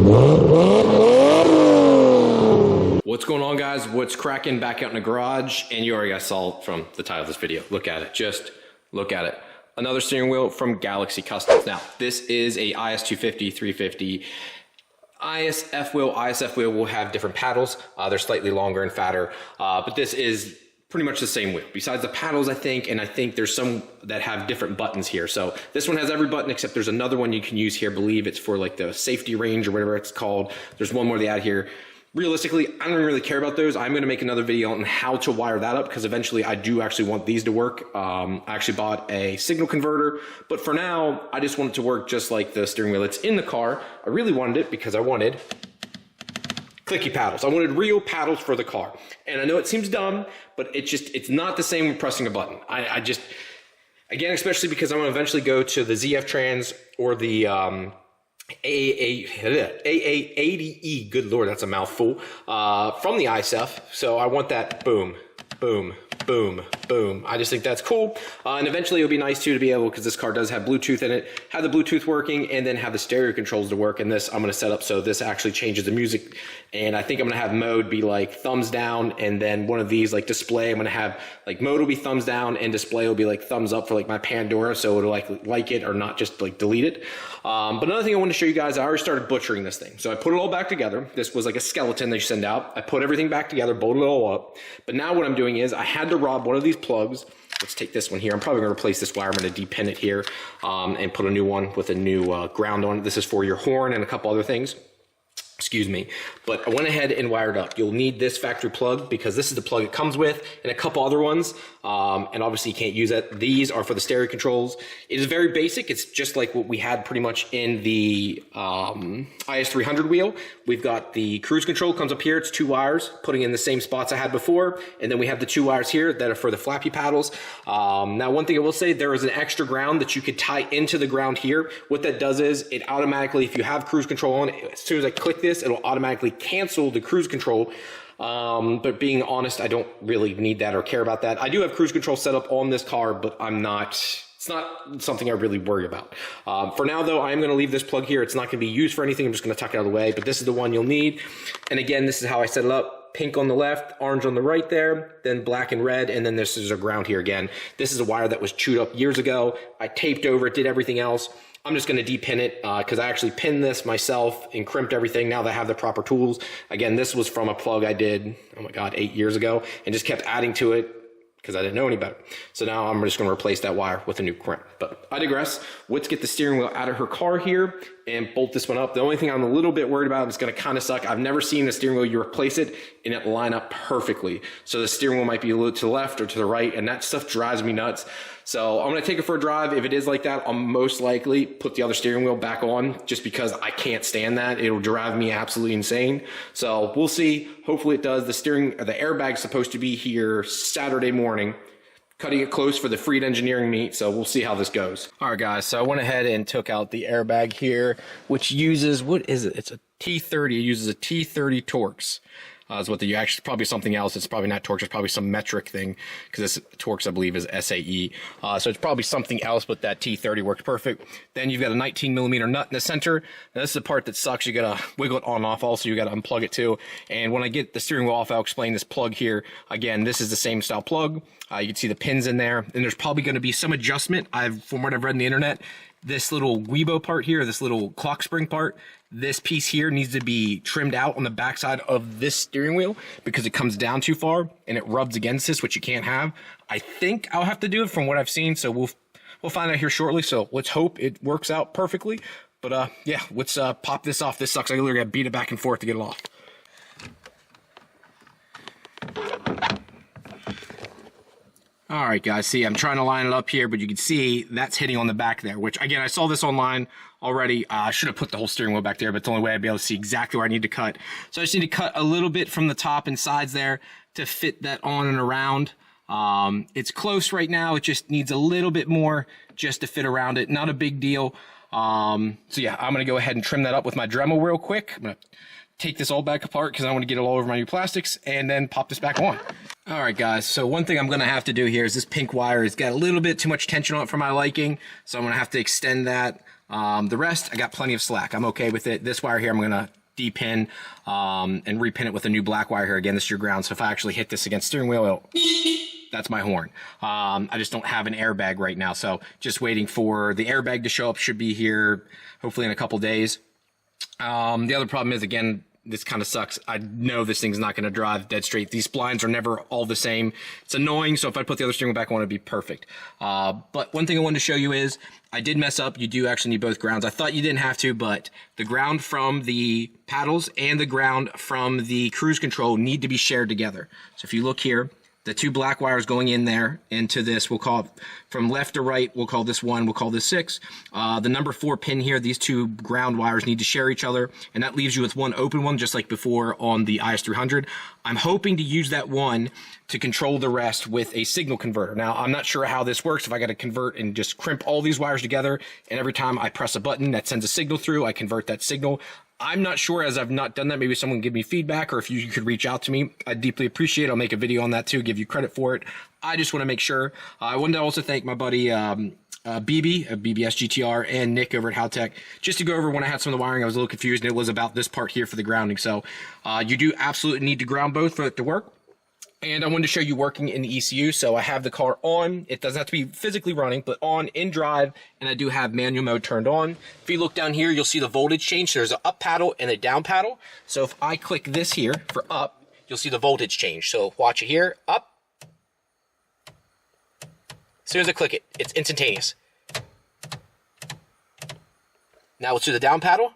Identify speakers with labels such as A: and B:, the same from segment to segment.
A: What's going on, guys? What's cracking back out in the garage? And you already saw from the title of this video. Look at it. Just look at it. Another steering wheel from Galaxy Customs. Now, this is a IS250, 350 ISF wheel. ISF wheel will have different paddles. They're slightly longer and fatter, but this is pretty much the same wheel. Besides the paddles, I think there's some that have different buttons here. So this one has every button except there's another one you can use here. I believe it's for like the safety range or whatever it's called. There's one more they add here. Realistically, I don't really care about those. I'm going to make another video on how to wire that up because eventually I do actually want these to work. I actually bought a signal converter, but for now, I just want it to work just like the steering wheel that's in the car. I really wanted it because I wanted clicky paddles. I wanted real paddles for the car. And I know it seems dumb, but it's not the same with pressing a button. I just, again, especially because I'm going to eventually go to the ZF Trans or the AA80E, good lord, that's a mouthful, from the ISF. So I want that boom, boom, boom, boom. I just think that's cool. And eventually it'll be nice too to be able, because this car does have Bluetooth in it, have the Bluetooth working and then have the stereo controls to work. And this I'm going to set up so this actually changes the music. And I think I'm going to have mode be like thumbs down, and then one of these like display, I'm going to have like mode will be thumbs down and display will be like thumbs up for like my Pandora, so it'll like it or not just like delete it. But another thing I want to show you guys, I already started butchering this thing. So I put it all back together. This was like a skeleton they send out. I put everything back together, bolted it all up. But now what I'm doing is I had to rob one of these plugs. Let's take this one here. I'm probably going to replace this wire. I'm going to depin it here and put a new one with a new ground on it. This is for your horn and a couple other things. Excuse me, but I went ahead and wired up. You'll need this factory plug because this is the plug it comes with, and a couple other ones, and obviously you can't use that. These are for the stereo controls. It is very basic. It's just like what we had pretty much in the IS300 wheel. We've got the cruise control comes up here. It's 2 wires, putting in the same spots I had before, and then we have the 2 wires here that are for the flappy paddles. Now, one thing I will say, there is an extra ground that you could tie into the ground here. What that does is it automatically, if you have cruise control on, as soon as I click this, it'll automatically cancel the cruise control. But being honest, I don't really need that or care about that. I do have cruise control set up on this car, but it's not something I really worry about. For now though, I am going to leave this plug here. It's not going to be used for anything. I'm just going to tuck it out of the way, but this is the one you'll need. And again, this is how I set it up. Pink on the left, orange on the right there, then black and red, and then this is a ground here again. This is a wire that was chewed up years ago. I taped over it, did everything else. I'm just going to depin it because I actually pinned this myself and crimped everything now that I have the proper tools. Again, this was from a plug I did, oh my God, 8 years ago, and just kept adding to it because I didn't know any better. So now I'm just going to replace that wire with a new crimp. But I digress. Let's get the steering wheel out of her car here and bolt this one up. The only thing I'm a little bit worried about, it's going to kind of suck. I've never seen a steering wheel, you replace it and it line up perfectly. So the steering wheel might be a little to the left or to the right, and that stuff drives me nuts. So I'm going to take it for a drive. If it is like that, I'll most likely put the other steering wheel back on just because I can't stand that. It'll drive me absolutely insane. So we'll see. Hopefully it does. The airbag's supposed to be here Saturday morning. Cutting it close for the Freed Engineering meet, so we'll see how this goes. All right, guys, so I went ahead and took out the airbag here, which uses, what is it? It's a T30. It uses a T30 Torx. Is what actually probably something else. It's probably not Torx. It's probably some metric thing because this Torx, I believe, is SAE. So it's probably something else, but that T30 worked perfect. Then you've got a 19mm nut in the center. Now, this is the part that sucks. You got to wiggle it on and off. Also, you got to unplug it too. And when I get the steering wheel off, I'll explain this plug here. Again, this is the same style plug. You can see the pins in there, and there's probably going to be some adjustment. From what I've read on the internet, this little Weibo part here, this little clock spring part, this piece here needs to be trimmed out on the backside of this steering wheel because it comes down too far and it rubs against this, which you can't have. I think I'll have to do it from what I've seen, so we'll find out here shortly. So let's hope it works out perfectly. But yeah, let's pop this off. This sucks. I literally got to beat it back and forth to get it off. All right, guys, see, I'm trying to line it up here, but you can see that's hitting on the back there, which, again, I saw this online already. I should have put the whole steering wheel back there, but it's the only way I'd be able to see exactly where I need to cut. So I just need to cut a little bit from the top and sides there to fit that on and around. It's close right now. It just needs a little bit more just to fit around it. Not a big deal. So, yeah, I'm going to go ahead and trim that up with my Dremel real quick. I'm going to take this all back apart because I want to get it all over my new plastics and then pop this back on. All right, guys, so one thing I'm going to have to do here is this pink wire has got a little bit too much tension on it for my liking, so I'm going to have to extend that The rest, I got plenty of slack. I'm okay with it. This wire here, I'm going to de-pin and repin it with a new black wire here. Again, this is your ground, so if I actually hit this against steering wheel, that's my horn. I just don't have an airbag right now, so just waiting for the airbag to show up. Should be here hopefully in a couple days. The other problem is, again, this kind of sucks. I know this thing's not going to drive dead straight. These splines are never all the same. It's annoying, so if I put the other steering wheel back on, it'd be perfect. But one thing I wanted to show you is I did mess up. You do actually need both grounds. I thought you didn't have to, but the ground from the paddles and the ground from the cruise control need to be shared together. So if you look here, the two black wires going in there into this, we'll call it from left to right, we'll call this 1, we'll call this 6. The number 4 pin here, these two ground wires need to share each other, and that leaves you with one open one, just like before on the IS300. I'm hoping to use that one to control the rest with a signal converter. Now, I'm not sure how this works, if I got to convert and just crimp all these wires together, and every time I press a button that sends a signal through, I convert that signal. I'm not sure, as I've not done that. Maybe someone can give me feedback, or if you could reach out to me, I'd deeply appreciate it. I'll make a video on that too, give you credit for it. I just want to make sure. I wanted to also thank my buddy BB of BBS GTR and Nick over at ARTEC, just to go over when I had some of the wiring. I was a little confused, and it was about this part here for the grounding. So you do absolutely need to ground both for it to work. And I wanted to show you working in the ECU. So I have the car on. It doesn't have to be physically running, but on in drive. And I do have manual mode turned on. If you look down here, you'll see the voltage change. There's an up paddle and a down paddle. So if I click this here for up, you'll see the voltage change. So watch it here, up. As soon as I click it, it's instantaneous. Now let's do the down paddle.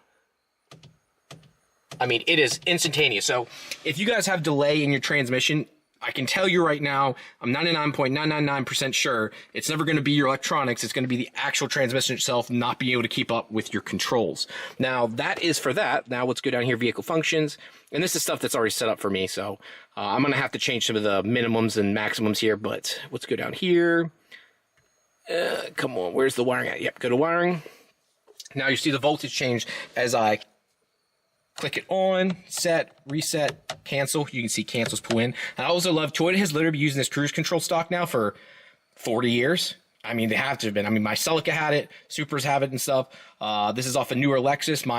A: I mean, it is instantaneous. So if you guys have delay in your transmission, I can tell you right now, I'm 99.999% sure it's never going to be your electronics. It's going to be the actual transmission itself not being able to keep up with your controls. Now, that is for that. Now, let's go down here, vehicle functions. And this is stuff that's already set up for me. So I'm going to have to change some of the minimums and maximums here. But let's go down here. Come on, where's the wiring at? Yep, go to wiring. Now, you see the voltage change as I click it on, set, reset, cancel. You can see cancels pull in. And I also love, Toyota has literally been using this cruise control stock now for 40 years. I mean, they have to have been. I mean, my Celica had it, Supras have it and stuff. This is off a newer Lexus.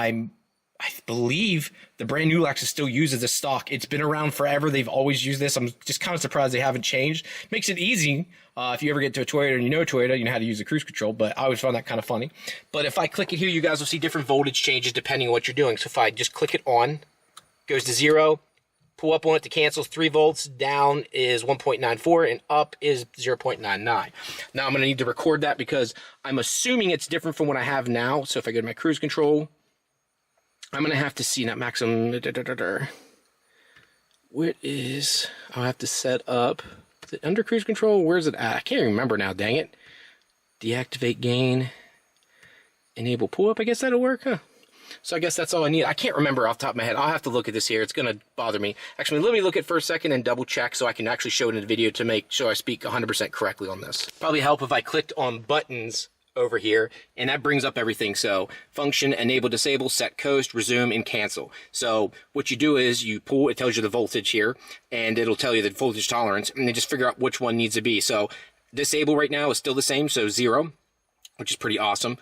A: I believe the brand new Lexus still uses this stock. It's been around forever. They've always used this. I'm just kind of surprised they haven't changed. Makes it easy. If you ever get to a Toyota and you know Toyota, you know how to use the cruise control, but I always found that kind of funny. But if I click it here, you guys will see different voltage changes depending on what you're doing. So if I just click it on, goes to 0, pull up on it to cancel, 3 volts, down is 1.94, and up is 0.99. Now I'm going to need to record that because I'm assuming it's different from what I have now. So if I go to my cruise control, I'm going to have to see that maximum. What is, I'll have to set up, is it under cruise control? Where's it at? I can't even remember now, dang it. Deactivate gain, enable pull up, I guess that'll work, huh? So I guess that's all I need. I can't remember off the top of my head. I'll have to look at this here. It's going to bother me. Actually, let me look at it for a second and double check so I can actually show it in the video to make sure I speak 100% correctly on this. Probably help if I clicked on buttons over here, and that brings up everything. So function, enable, disable, set coast, resume, and cancel. So what you do is you pull, it tells you the voltage here, and it'll tell you the voltage tolerance, and then just figure out which one needs to be. So disable right now is still the same, so 0, which is pretty awesome.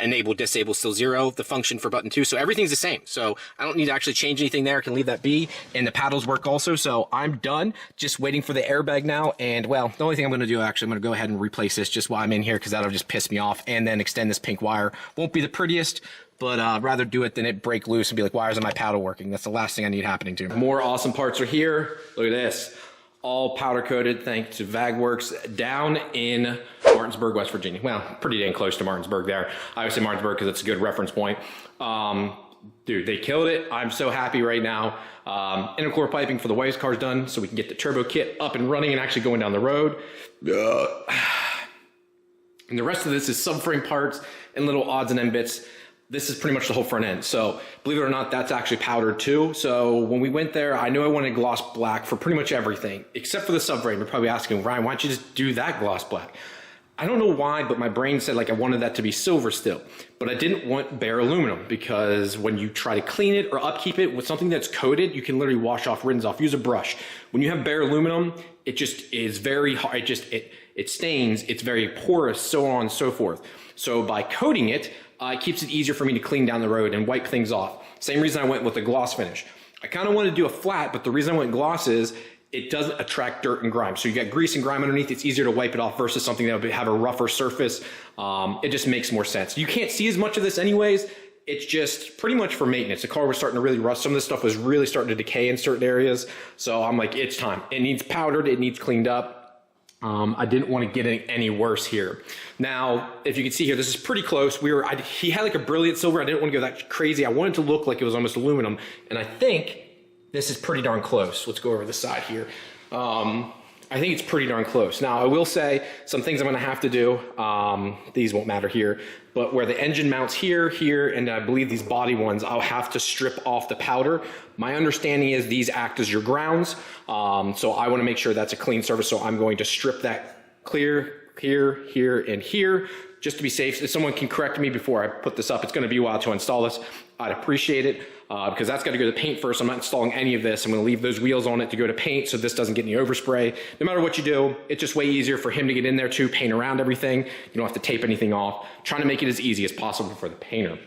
A: Enable, disable, still 0. The function for button 2, so everything's the same. So I don't need to actually change anything there. I can leave that be, and the paddles work also. So I'm done. Just waiting for the airbag now. And well, the only thing I'm going to do, actually, I'm going to go ahead and replace this just while I'm in here because that'll just piss me off. And then extend this pink wire. Won't be the prettiest, but I'd rather do it than it break loose and be like, why isn't my paddle working? That's the last thing I need happening to me. More awesome parts are here. Look at this. All powder coated thanks to VagWorks down in Martinsburg, West Virginia. Well, pretty dang close to Martinsburg there. I always say Martinsburg because it's a good reference point. Dude, they killed it. I'm so happy right now. Intercore piping for the Waves car's done so we can get the turbo kit up and running and actually going down the road. And the rest of this is subframe parts and little odds and end bits. This is pretty much the whole front end. So believe it or not, that's actually powdered too. So when we went there, I knew I wanted gloss black for pretty much everything, except for the subframe. You're probably asking, Ryan, why don't you just do that gloss black? I don't know why, but my brain said like I wanted that to be silver still. But I didn't want bare aluminum because when you try to clean it or upkeep it with something that's coated, you can literally wash off rinsed off. Use a brush. When you have bare aluminum, it just is very hard. It stains. It's very porous, so on and so forth. So by coating it, it keeps it easier for me to clean down the road and wipe things off. Same reason I went with the gloss finish. I kind of wanted to do a flat, but the reason I went gloss is it doesn't attract dirt and grime. So you got grease and grime underneath, it's easier to wipe it off versus something that would have a rougher surface. It just makes more sense. You can't see as much of this anyways. It's just pretty much for maintenance. The car was starting to really rust. Some of this stuff was really starting to decay in certain areas. So I'm like, it's time. It needs powdered, it needs cleaned up. I didn't want to get any worse here. Now, if you can see here, this is pretty close. He had like a brilliant silver. I didn't want to go that crazy. I wanted to look like it was almost aluminum. And I think this is pretty darn close. Let's go over the side here. I think it's pretty darn close. Now, I will say some things I'm going to have to do. These won't matter here, but where the engine mounts here, and I believe these body ones, I'll have to strip off the powder. My understanding is these act as your grounds, so I want to make sure that's a clean surface, so I'm going to strip that clear here, here, and here, just to be safe. If someone can correct me before I put this up, it's going to be a while to install this. I'd appreciate it because that's got to go to paint first. I'm not installing any of this. I'm going to leave those wheels on it to go to paint so this doesn't get any overspray. No matter what you do, it's just way easier for him to get in there too, paint around everything. You don't have to tape anything off. Trying to make it as easy as possible for the painter.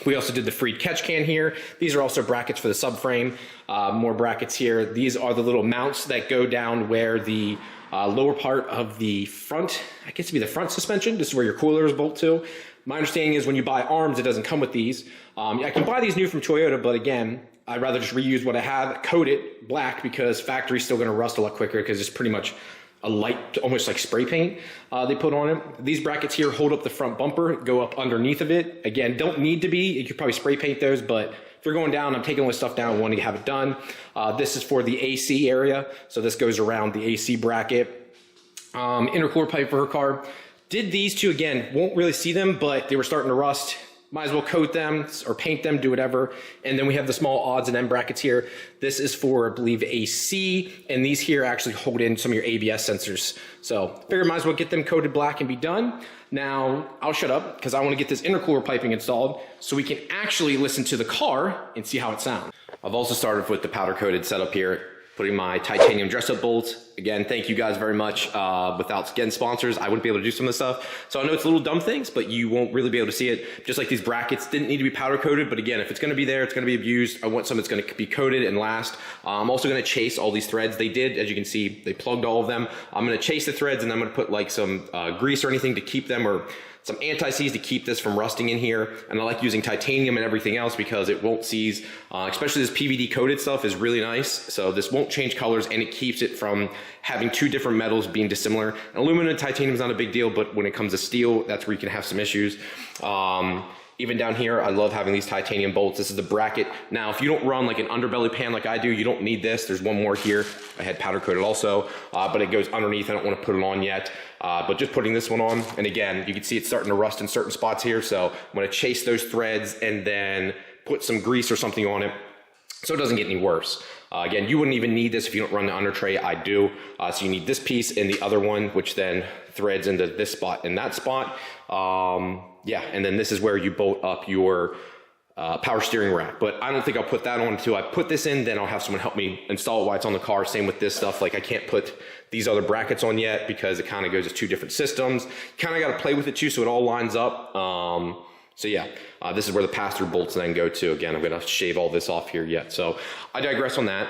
A: We also did the freed catch can here. These are also brackets for the subframe. More brackets here. These are the little mounts that go down where the lower part of the front, I guess it'd be the front suspension. This is where your coolers bolt to. My understanding is when you buy arms, it doesn't come with these. I can buy these new from Toyota, but again, I'd rather just reuse what I have, coat it black because factory's still gonna rust a lot quicker because it's pretty much a light, almost like spray paint they put on it. These brackets here hold up the front bumper, go up underneath of it. Again, don't need to be, you could probably spray paint those, but if you're going down, I'm taking all this stuff down, wanting to have it done. This is for the AC area, so this goes around the AC bracket. Intercooler pipe for her car. Did these two, again, won't really see them, but they were starting to rust. Might as well coat them or paint them, do whatever. And then we have the small odds and end brackets here. This is for, I believe, AC, and these here actually hold in some of your ABS sensors. So figure might as well get them coated black and be done. Now, I'll shut up because I want to get this intercooler piping installed so we can actually listen to the car and see how it sounds. I've also started with the powder coated setup here, putting my titanium dress-up bolts. Again, thank you guys very much. Without, again, sponsors, I wouldn't be able to do some of this stuff. So I know it's little dumb things, but you won't really be able to see it. Just like these brackets didn't need to be powder coated, but again, if it's gonna be there, it's gonna be abused. I want something that's gonna be coated and last. I'm also gonna chase all these threads. They did, as you can see, they plugged all of them. I'm gonna chase the threads and I'm gonna put like some grease or anything to keep them, or some anti-seize to keep this from rusting in here. And I like using titanium and everything else because it won't seize, especially this PVD coated stuff is really nice. So this won't change colors and it keeps it from having two different metals being dissimilar. And aluminum and titanium is not a big deal, but when it comes to steel, that's where you can have some issues. Even down here, I love having these titanium bolts. This is the bracket. Now, if you don't run like an underbelly pan like I do, you don't need this. There's one more here. I had powder coated also, but it goes underneath. I don't want to put it on yet, but just putting this one on. And again, you can see it's starting to rust in certain spots here. So I'm going to chase those threads and then put some grease or something on it so it doesn't get any worse. Again, you wouldn't even need this if you don't run the under tray. I do. So you need this piece and the other one, which then threads into this spot and that spot. Yeah, and then this is where you bolt up your power steering rack. But I don't think I'll put that on until I put this in. Then I'll have someone help me install it while it's on the car. Same with this stuff. Like I can't put these other brackets on yet because it kind of goes as two different systems. Kind of got to play with it too so it all lines up. So yeah, this is where the pass-through bolts then go to. Again, I'm going to shave all this off here yet. So I digress on that.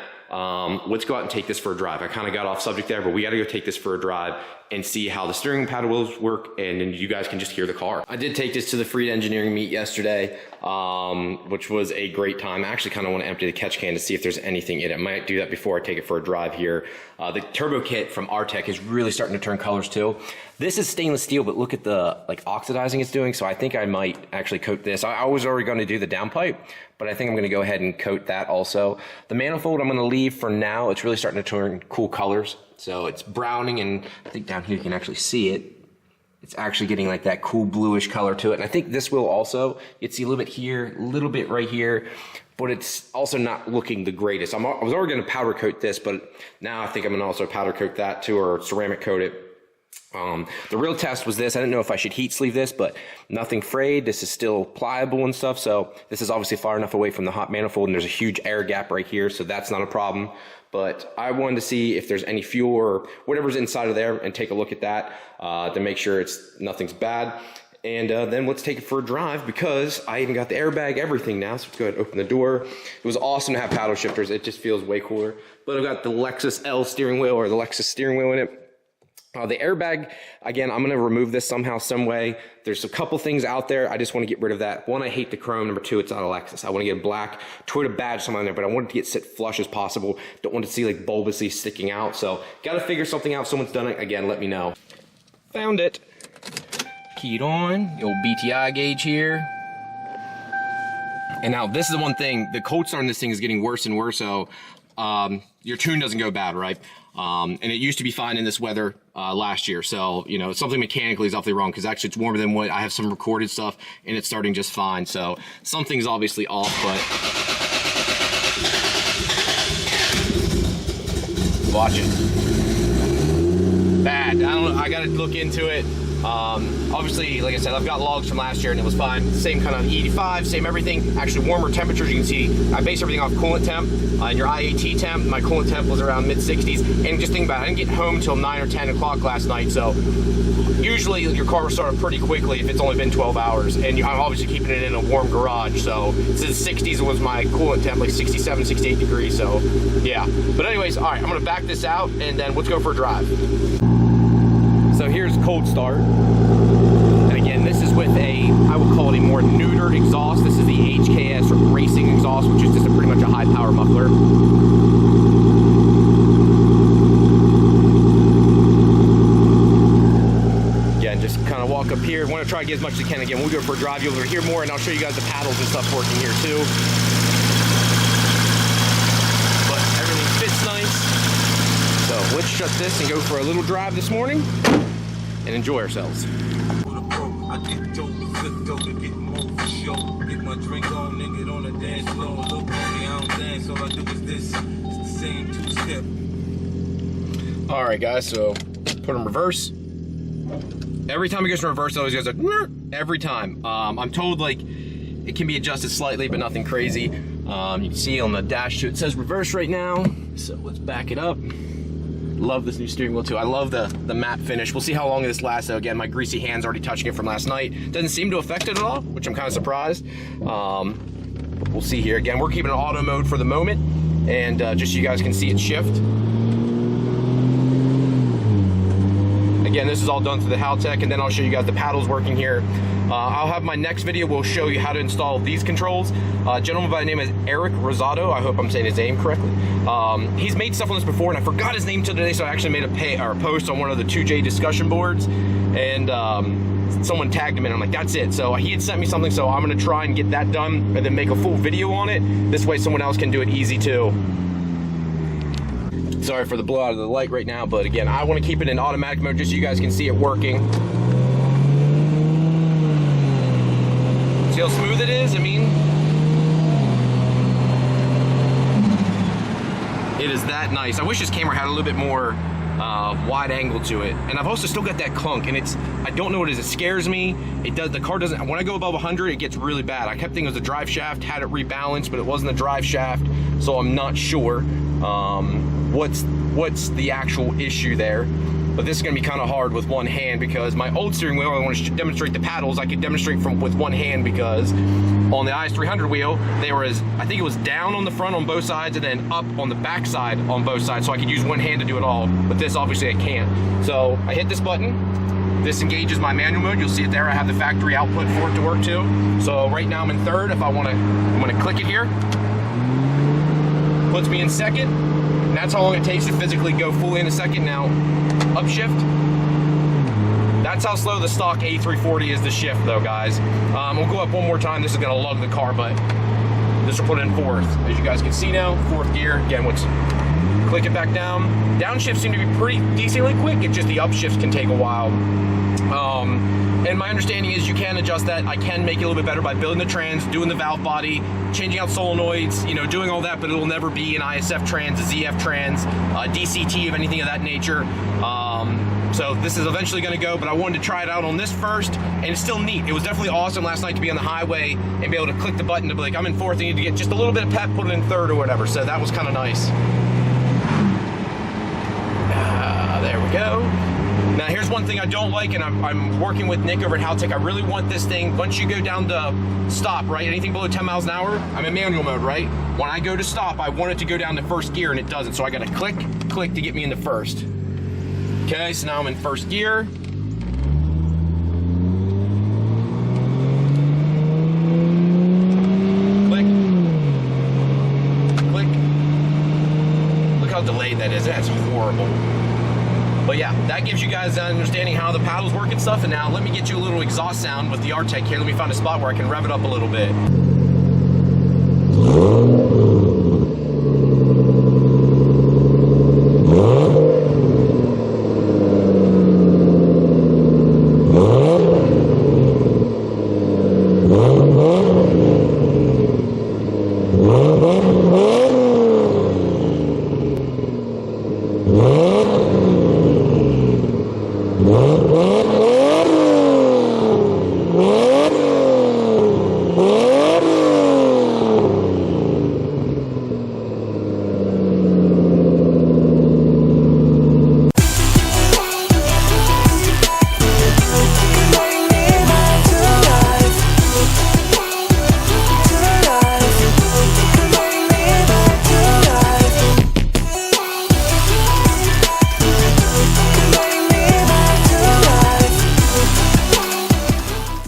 A: Let's go out and take this for a drive. I kind of got off subject there, but we got to go take this for a drive and see how the steering paddle wheels work, and then you guys can just hear the car. I did take this to the Freed Engineering meet yesterday, which was a great time. I actually kind of want to empty the catch can to see if there's anything in it. I might do that before I take it for a drive here. The turbo kit from ARTEC is really starting to turn colors too. This is stainless steel, but look at the like oxidizing it's doing. So I think I might actually coat this. I was already going to do the downpipe, but I think I'm going to go ahead and coat that also. The manifold I'm going to leave for now. It's really starting to turn cool colors. So it's browning, and I think down here you can actually see it. It's actually getting like that cool bluish color to it. And I think this will also, you'd see a little bit here, a little bit right here, but it's also not looking the greatest. I was already going to powder coat this, but now I think I'm going to also powder coat that too, or ceramic coat it. The real test was this. I didn't know if I should heat sleeve this, but nothing frayed. This is still pliable and stuff. So this is obviously far enough away from the hot manifold, and there's a huge air gap right here. So that's not a problem. But I wanted to see if there's any fuel or whatever's inside of there and take a look at that to make sure nothing's bad. And then let's take it for a drive because I even got the airbag, everything now. So let's go ahead and open the door. It was awesome to have paddle shifters. It just feels way cooler. But I've got the Lexus L steering wheel, or the Lexus steering wheel in it. The airbag, again, I'm going to remove this somehow, some way. There's a couple things out there. I just want to get rid of that. One, I hate the chrome. Number two, it's not a Lexus. I want to get a black Toyota badge somewhere on there, but I want it to get sit flush as possible. Don't want to see like bulbously sticking out. So got to figure something out. If someone's done it, again, let me know. Found it. Keyed on. The old BTI gauge here. And now this is the one thing. The cold start on this thing is getting worse and worse. So your tune doesn't go bad, right? And it used to be fine in this weather last year. So, you know, something mechanically is awfully wrong because actually it's warmer than what I have some recorded stuff and it's starting just fine. So something's obviously off, but watch it. Bad. I don't know. I got to look into it. Obviously, like I said, I've got logs from last year and it was fine. Same kind of E85, same everything. Actually, warmer temperatures. You can see I base everything off coolant temp. And your IAT temp, my coolant temp was around mid-60s. And just think about it, I didn't get home till 9 or 10 o'clock last night. So usually your car will start up pretty quickly if it's only been 12 hours. And I'm obviously keeping it in a warm garage. So since 60s was my coolant temp, like 67, 68 degrees. So yeah. But anyways, all right, I'm going to back this out and then let's go for a drive. So here's cold start. And again, this is with a, I would call it a more neutered exhaust. This is the HKS racing exhaust, which is just pretty much a high power muffler. Again, just kind of walk up here. Want to try to get as much as I can. Again, we'll go for a drive. You'll hear more and I'll show you guys the paddles and stuff working here too. But everything fits nice. So let's shut this and go for a little drive this morning and enjoy ourselves. All right, guys, so put in reverse. Every time it goes in reverse, it always goes like, every time. I'm told like it can be adjusted slightly, but nothing crazy. You can see on the dash too, it says reverse right now. So let's back it up. Love this new steering wheel too. I love the matte finish. We'll see how long this lasts though. Again, my greasy hand's already touching it from last night. Doesn't seem to affect it at all, which I'm kind of surprised. But we'll see here. Again, we're keeping it auto mode for the moment. And just so you guys can see it shift. Again, this is all done through the ARTEC, and then I'll show you guys the paddles working here. I'll have my next video will show you how to install these controls. A gentleman by the name of Rouzerville. I hope I'm saying his name correctly. He's made stuff on this before, and I forgot his name today, so I actually made a post on one of the 2J discussion boards, and someone tagged him in. I'm like, that's it. So he had sent me something, so I'm gonna try and get that done and then make a full video on it. This way someone else can do it easy too. Sorry for the blowout of the light right now, but again, I want to keep it in automatic mode just so you guys can see it working. See how smooth it is? I mean, it is that nice. I wish this camera had a little bit more wide angle to it. And I've also still got that clunk, and it's, I don't know what it is. It scares me. It does, the car doesn't, when I go above 100, it gets really bad. I kept thinking it was the drive shaft, had it rebalanced, but it wasn't the drive shaft, so I'm not sure what's the actual issue there. But this is gonna be kind of hard with one hand because my old steering wheel, I want to demonstrate the paddles, I could demonstrate with one hand because on the IS300 wheel, they were I think it was down on the front on both sides and then up on the back side on both sides, so I could use one hand to do it all. But this, obviously, I can't. So I hit this button. This engages my manual mode. You'll see it there. I have the factory output for it to work too. So right now I'm in third. If I'm gonna click it here. Puts me in second. And that's how long it takes to physically go fully in a second. Now, upshift. That's how slow the stock A340 is to shift though, guys. We'll go up one more time. This is gonna lug the car, but this will put it in fourth. As you guys can see now, fourth gear. Again, let's click it back down. Downshift seem to be pretty decently quick. It's just the upshifts can take a while. And my understanding is you can adjust that. I can make it a little bit better by building the trans, doing the valve body, changing out solenoids, you know, doing all that, but it'll never be an ISF trans, a ZF trans, DCT of anything of that nature. So this is eventually gonna go, but I wanted to try it out on this first, and it's still neat. It was definitely awesome last night to be on the highway and be able to click the button to be like, I'm in fourth, I need to get just a little bit of pep, put it in third or whatever. So that was kind of nice. There we go. Now here's one thing I don't like, and I'm working with Nick over at ARTEC. I really want this thing, once you go down to stop, right, anything below 10 miles an hour, I'm in manual mode, right? When I go to stop, I want it to go down to first gear, and it doesn't, so I gotta click to get me into first. Okay, so now I'm in first gear. Click. Look how delayed that is. That's horrible. But yeah, that gives you guys an understanding how the paddles work and stuff. And now let me get you a little exhaust sound with the ARTEC here. Let me find a spot where I can rev it up a little bit.